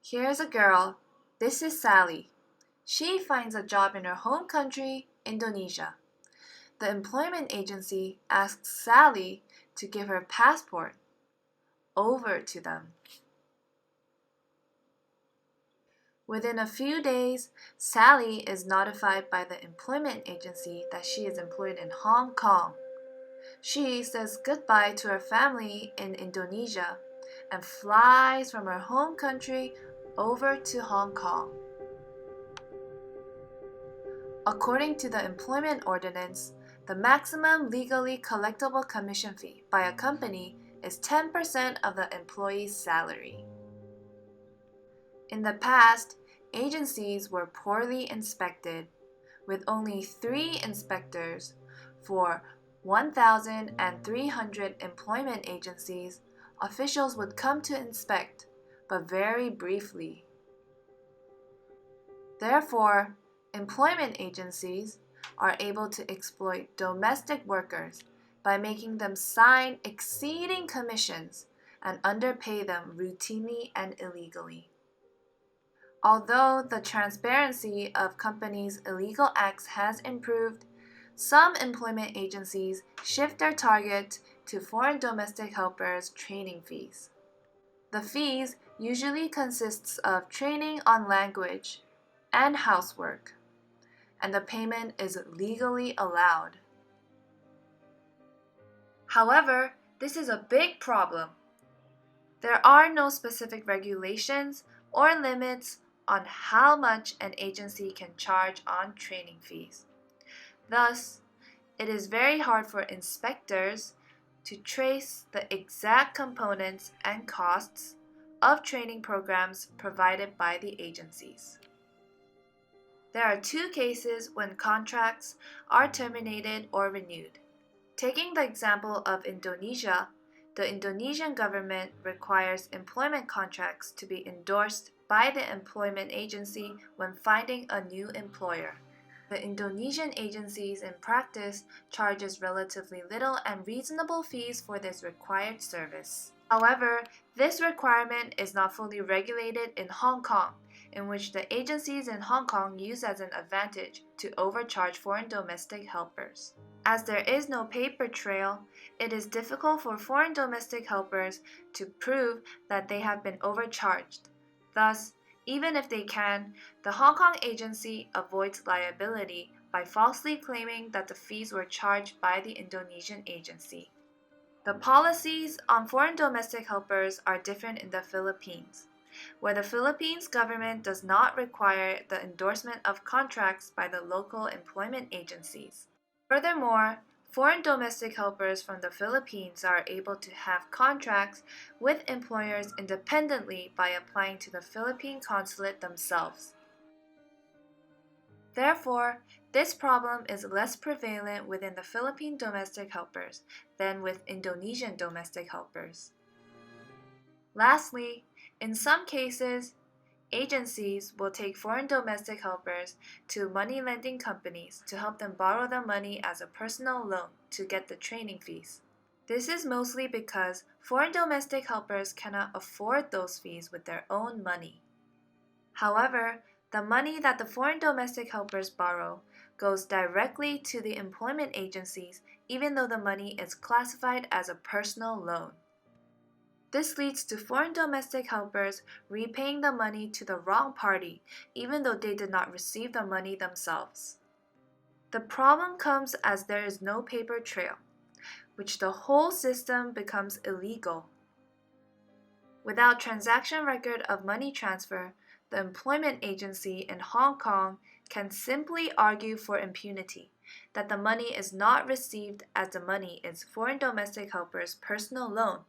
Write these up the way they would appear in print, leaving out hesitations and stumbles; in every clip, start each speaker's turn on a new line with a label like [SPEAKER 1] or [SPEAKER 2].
[SPEAKER 1] Here's a girl. This is Sally. She finds a job in her home country, Indonesia. The employment agency asks Sally to give her passport over to them. Within a few days, Sally is notified by the employment agency that she is employed in Hong Kong. She says goodbye to her family in Indonesia and flies from her home country over to Hong Kong. According to the employment ordinance, the maximum legally collectible commission fee by a company is 10% of the employee's salary. In the past, agencies were poorly inspected, with only 3 inspectors for 1,300 employment agencies. Officials would come to inspect, but very briefly. Therefore, employment agencies are able to exploit domestic workers by making them sign exceeding commissions and underpay them routinely and illegally. Although the transparency of companies' illegal acts has improved, some employment agencies shift their target to foreign domestic helpers' training fees. The fees usually consists of training on language and housework, and the payment is legally allowed. However, this is a big problem. There are no specific regulations or limits on how much an agency can charge on training fees. Thus, it is very hard for inspectors to trace the exact components and costs of training programs provided by the agencies. There are 2 cases when contracts are terminated or renewed. Taking the example of Indonesia, the Indonesian government requires employment contracts to be endorsed by the employment agency when finding a new employer. The Indonesian agencies in practice charges relatively little and reasonable fees for this required service. However, this requirement is not fully regulated in Hong Kong, in which the agencies in Hong Kong use as an advantage to overcharge foreign domestic helpers. As there is no paper trail, it is difficult for foreign domestic helpers to prove that they have been overcharged. Thus, even if they can, the Hong Kong agency avoids liability by falsely claiming that the fees were charged by the Indonesian agency. The policies on foreign domestic helpers are different in the Philippines, where the Philippines government does not require the endorsement of contracts by the local employment agencies. Furthermore, foreign domestic helpers from the Philippines are able to have contracts with employers independently by applying to the Philippine consulate themselves. Therefore, this problem is less prevalent within the Philippine domestic helpers than with Indonesian domestic helpers. Lastly, in some cases, agencies will take foreign domestic helpers to money-lending companies to help them borrow the money as a personal loan to get the training fees. This is mostly because foreign domestic helpers cannot afford those fees with their own money. However, the money that the foreign domestic helpers borrow goes directly to the employment agencies even though the money is classified as a personal loan. This leads to foreign domestic helpers repaying the money to the wrong party, even though they did not receive the money themselves. The problem comes as there is no paper trail, which the whole system becomes illegal. Without transaction record of money transfer, the employment agency in Hong Kong can simply argue for impunity, that the money is not received as the money is foreign domestic helpers' personal loan,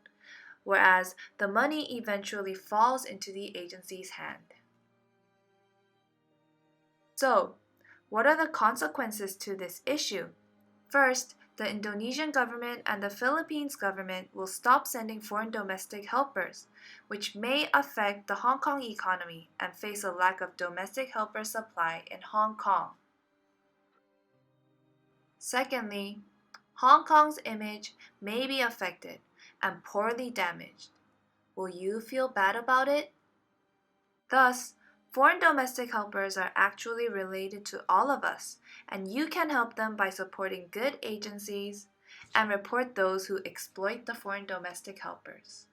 [SPEAKER 1] whereas the money eventually falls into the agency's hand. So, what are the consequences to this issue? First, the Indonesian government and the Philippines government will stop sending foreign domestic helpers, which may affect the Hong Kong economy and face a lack of domestic helper supply in Hong Kong. Secondly, Hong Kong's image may be affected and poorly damaged. Will you feel bad about it? Thus, foreign domestic helpers are actually related to all of us, and you can help them by supporting good agencies and report those who exploit the foreign domestic helpers.